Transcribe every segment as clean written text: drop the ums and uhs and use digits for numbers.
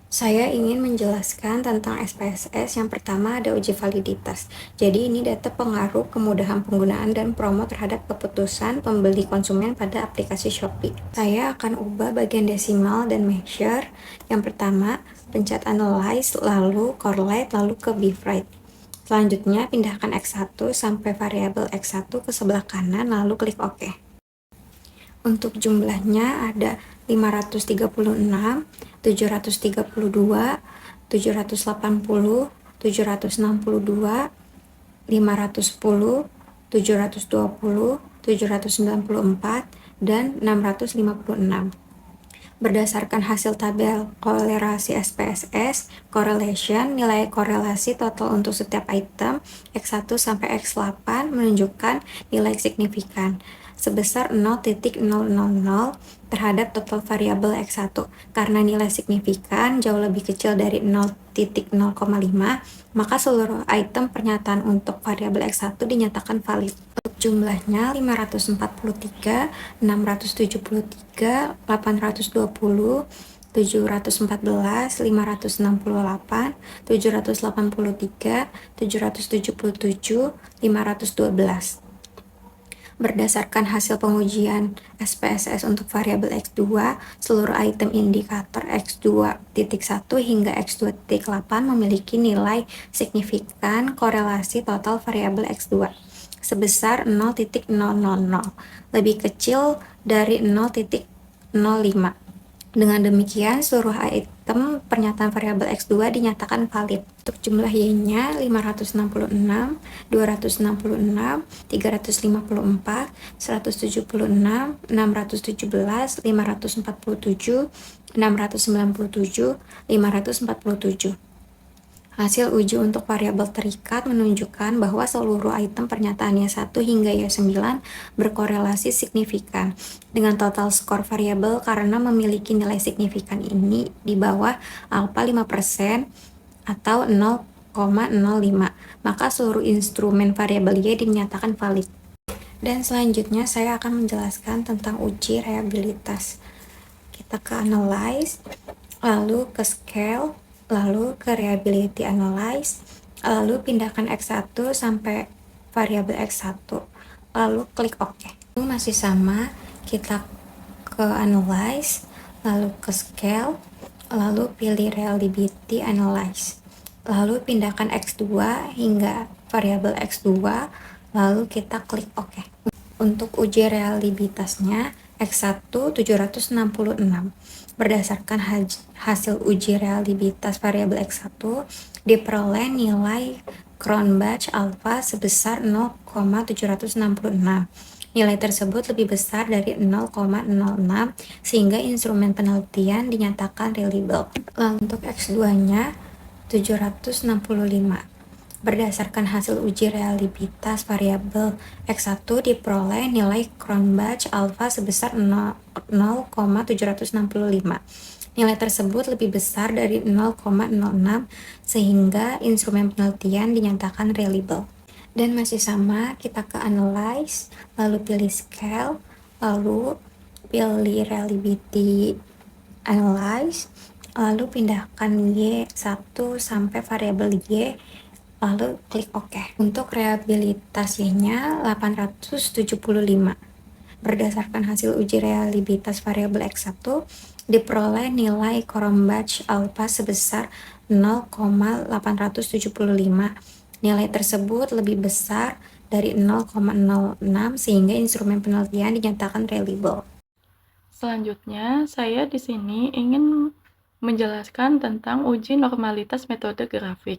Saya ingin menjelaskan tentang SPSS. Yang pertama ada uji validitas. Jadi ini data pengaruh kemudahan penggunaan dan promo terhadap keputusan pembeli konsumen pada aplikasi Shopee. Saya akan ubah bagian desimal dan measure. Yang pertama, pencet analyze, lalu correlate, lalu ke bifrite. Selanjutnya, pindahkan X1 sampai variabel X1 ke sebelah kanan, lalu klik OK. Untuk jumlahnya ada 536, 732, 780, 762, 510, 720, 794, dan 656. Berdasarkan hasil tabel kolerasi SPSS, correlation, nilai korelasi total untuk setiap item X1 sampai X8 menunjukkan nilai signifikan sebesar 0,000 terhadap total variabel X1. Karena nilai signifikan jauh lebih kecil dari 0,05, maka seluruh item pernyataan untuk variabel X1 dinyatakan valid. Untuk jumlahnya 543, 673, 820, 714, 568, 783, 777, 512. Berdasarkan hasil pengujian SPSS untuk variabel X2, seluruh item indikator X2.1 hingga X2.8 memiliki nilai signifikan korelasi total variabel X2 sebesar 0,000, lebih kecil dari 0,05. Dengan demikian, seluruh item pernyataan variabel X2 dinyatakan valid. Untuk jumlah Y-nya 566, 266, 354, 176, 617, 547, 697, 547. Hasil uji untuk variabel terikat menunjukkan bahwa seluruh item pernyataan Y1 hingga Y9 berkorelasi signifikan dengan total skor variabel karena memiliki nilai signifikan ini di bawah alfa 5% atau 0,05, maka seluruh instrumen variabel Y dinyatakan valid. Dan selanjutnya saya akan menjelaskan tentang uji reliabilitas. Kita ke analyze, lalu ke scale, lalu ke reliability analyze, lalu pindahkan X1 sampai variabel X1, lalu klik OK. Masih sama, kita ke analyze, lalu ke scale, lalu pilih reliability analyze, lalu pindahkan X2 hingga variabel X2, lalu kita klik OK. Untuk uji reliabilitasnya, X1 766. Berdasarkan hasil uji reliabilitas variabel X1, diperoleh nilai Cronbach alpha sebesar 0,766. Nilai tersebut lebih besar dari 0,06 sehingga instrumen penelitian dinyatakan reliable. Lalu untuk X2-nya 765. Berdasarkan hasil uji reliabilitas variabel X1 diperoleh nilai Cronbach alpha sebesar 0,765. Nilai tersebut lebih besar dari 0,06 sehingga instrumen penelitian dinyatakan reliable. Dan masih sama, kita ke analyze, lalu pilih scale, lalu pilih reliability analyze, lalu pindahkan Y1 sampai variabel Y, lalu klik OK. Untuk reliabilitas Y-nya 875. Berdasarkan hasil uji reliabilitas variabel X1, diperoleh nilai Cronbach alpha sebesar 0,875. Nilai tersebut lebih besar dari 0,06 sehingga instrumen penelitian dinyatakan reliable. Selanjutnya, saya di sini ingin menjelaskan tentang uji normalitas metode grafik.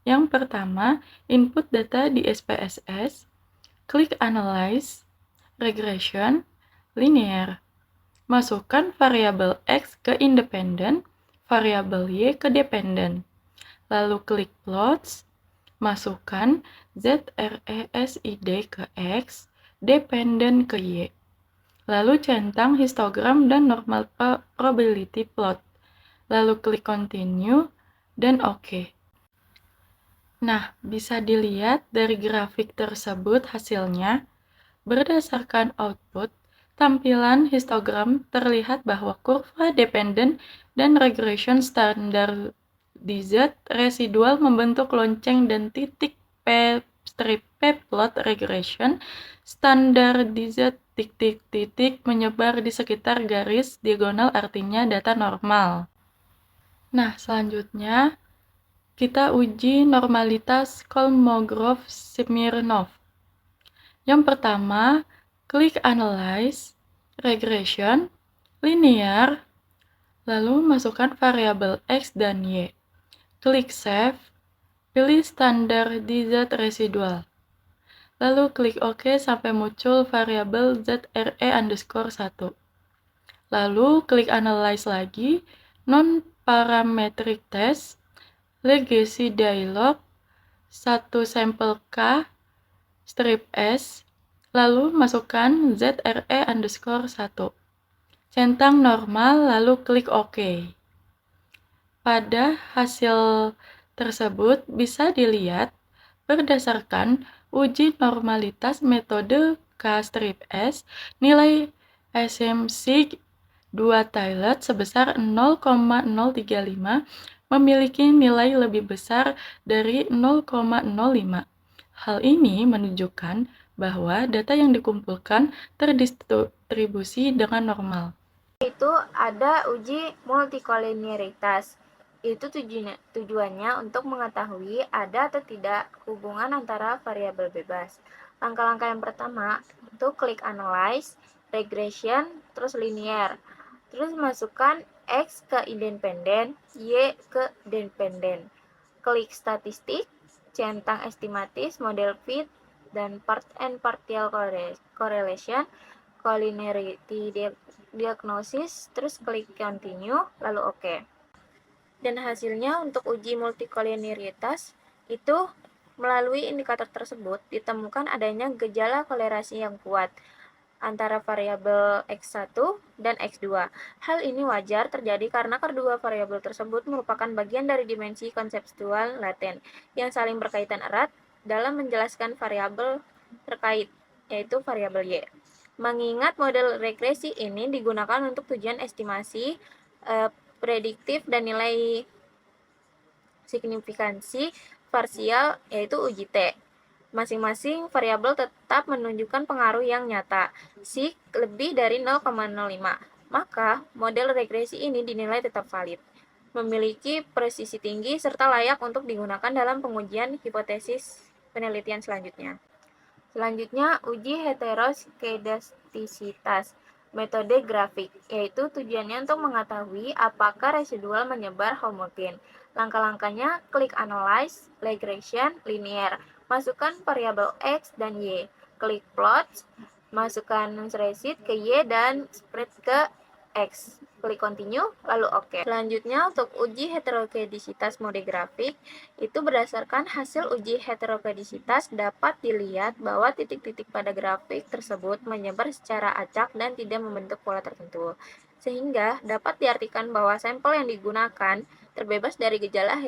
Yang pertama, input data di SPSS, klik Analyze, Regression, Linear. Masukkan variabel X ke independen, variabel Y ke dependen. Lalu klik Plots, masukkan ZRESID ke X, dependen ke Y. Lalu centang histogram dan normal probability plot. Lalu klik Continue dan OK. Nah, bisa dilihat dari grafik tersebut hasilnya. Berdasarkan output, tampilan histogram terlihat bahwa kurva dependent dan regression standardized residual membentuk lonceng dan titik strip plot regression standardized titik-titik menyebar di sekitar garis diagonal artinya data normal. Nah, selanjutnya kita uji normalitas Kolmogorov-Smirnov. Yang pertama, klik Analyze, Regression, Linear, lalu masukkan variabel X dan Y. Klik Save, pilih Standardized Residual. Lalu klik OK sampai muncul variabel ZRE_1. Lalu klik Analyze lagi, Non-Parametric Test, Legacy Dialog, 1 sampel K, strip S, lalu masukkan ZRE_1. Centang normal, lalu klik OK. Pada hasil tersebut bisa dilihat berdasarkan uji normalitas metode K-S, nilai SMSig 2 tilde sebesar 0,035 memiliki nilai lebih besar dari 0,05. Hal ini menunjukkan bahwa data yang dikumpulkan terdistribusi dengan normal. Itu ada uji multikolinearitas. Itu tujuannya untuk mengetahui ada atau tidak hubungan antara variabel bebas. Langkah-langkah yang pertama itu klik Analyze, Regression, terus Linear. Terus masukkan X ke independen, Y ke dependen. Klik Statistik, centang estimatis, model fit, dan part and partial correlation, collinearity diagnosis, terus klik continue, lalu OK. Dan hasilnya untuk uji multikolinearitas itu melalui indikator tersebut ditemukan adanya gejala kolerasi yang kuat antara variabel X1 dan X2. Hal ini wajar terjadi karena kedua variabel tersebut merupakan bagian dari dimensi konseptual laten yang saling berkaitan erat dalam menjelaskan variabel terkait, yaitu variabel Y. Mengingat model regresi ini digunakan untuk tujuan estimasi prediktif dan nilai signifikansi parsial, yaitu uji T. Masing-masing variabel tetap menunjukkan pengaruh yang nyata, sig lebih dari 0,05. Maka, model regresi ini dinilai tetap valid, memiliki presisi tinggi, serta layak untuk digunakan dalam pengujian hipotesis penelitian selanjutnya. Selanjutnya, uji heteroskedastisitas metode grafik, yaitu tujuannya untuk mengetahui apakah residual menyebar homogen. Langkah-langkahnya, klik Analyze, Regression, Linear. Masukkan variabel X dan Y. Klik Plot, masukkan spreadsheet ke Y dan spread ke X. Klik Continue, lalu OK. Selanjutnya, untuk uji heterokedisitas mode grafik, itu berdasarkan hasil uji heterokedisitas dapat dilihat bahwa titik-titik pada grafik tersebut menyebar secara acak dan tidak membentuk pola tertentu. Sehingga dapat diartikan bahwa sampel yang digunakan terbebas dari gejala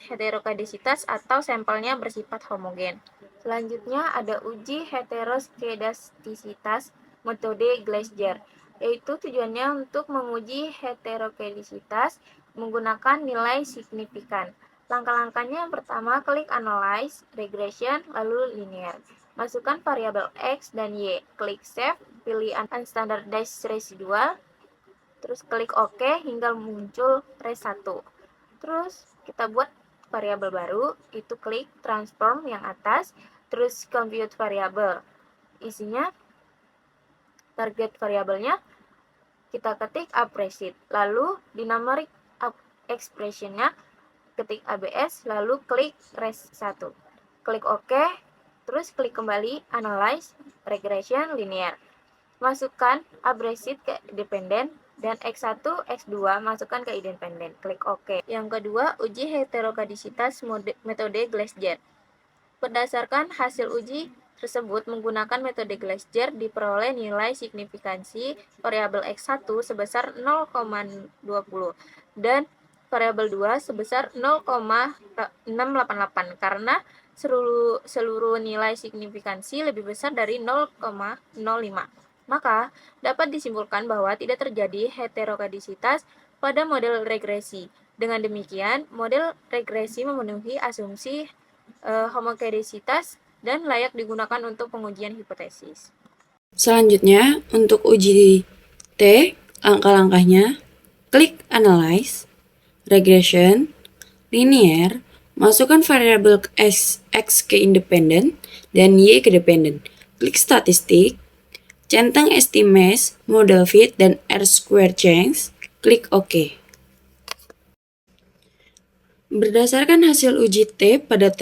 heterokedisitas atau sampelnya bersifat homogen. Selanjutnya ada uji heteroskedastisitas metode Glaser, yaitu tujuannya untuk menguji heterokedisitas menggunakan nilai signifikan. Langkah-langkahnya yang pertama, klik Analyze, Regression, lalu Linear. Masukkan variabel X dan Y. Klik Save, pilih Unstandardized Residual, terus klik OK hingga muncul res1. Terus kita buat variabel baru, itu klik Transform yang atas, terus Compute Variable. Isinya, target variabelnya, kita ketik Appreciate, lalu di numeric expression-nya, ketik ABS, lalu klik res1. Klik OK, terus klik kembali Analyze, Regression, Linear. Masukkan Appreciate ke dependen, dan X1, X2 masukkan ke independen. Klik OK. Yang kedua, uji heterokedisitas metode Glaser. Berdasarkan hasil uji tersebut menggunakan metode Glaser diperoleh nilai signifikansi variabel X1 sebesar 0,20 dan variabel 2 sebesar 0,688 karena seluruh nilai signifikansi lebih besar dari 0,05. Maka, dapat disimpulkan bahwa tidak terjadi heterokedisitas pada model regresi. Dengan demikian, model regresi memenuhi asumsi homokedisitas dan layak digunakan untuk pengujian hipotesis. Selanjutnya, untuk uji T, langkah-langkahnya, klik Analyze, Regression, Linear, masukkan variabel X ke independen dan Y ke dependen. Klik Statistik, centang Estimates, Model Fit, dan R-square Change, klik OK. Berdasarkan hasil uji T pada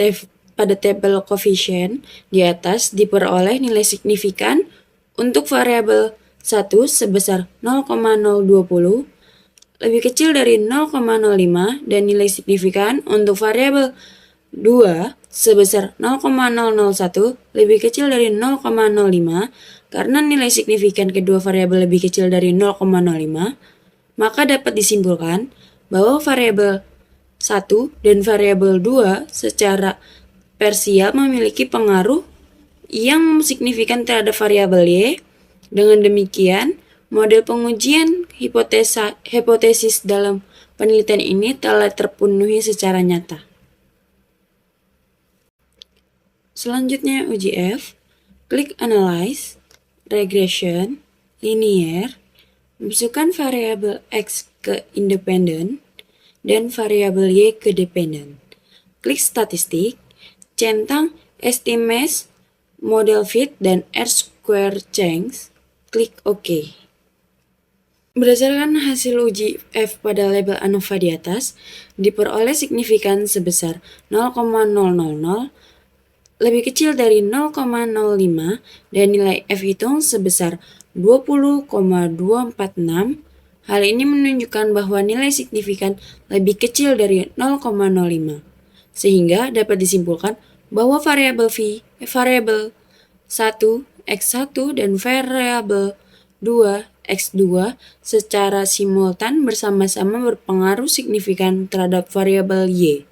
tabel koefisien di atas diperoleh nilai signifikan untuk variabel 1 sebesar 0,020 lebih kecil dari 0,05 dan nilai signifikan untuk variabel 2 sebesar 0,001 lebih kecil dari 0,05 karena nilai signifikan kedua variabel lebih kecil dari 0,05, maka dapat disimpulkan bahwa variabel 1 dan variabel 2 secara parsial memiliki pengaruh yang signifikan terhadap variabel Y. Dengan demikian, model pengujian hipotesis dalam penelitian ini telah terpenuhi secara nyata. Selanjutnya uji F, klik Analyze, Regression, Linear, masukkan variabel X ke independen dan variabel Y ke dependen. Klik Statistik, centang Estimates, Model Fit, dan R-square Change, klik OK. Berdasarkan hasil uji F pada label ANOVA di atas, diperoleh signifikan sebesar 0,000 lebih kecil dari 0,05 dan nilai F hitung sebesar 20,246. Hal ini menunjukkan bahwa nilai signifikan lebih kecil dari 0,05, sehingga dapat disimpulkan bahwa variabel 1, X1 dan variabel 2, X2 secara simultan bersama-sama berpengaruh signifikan terhadap variabel Y.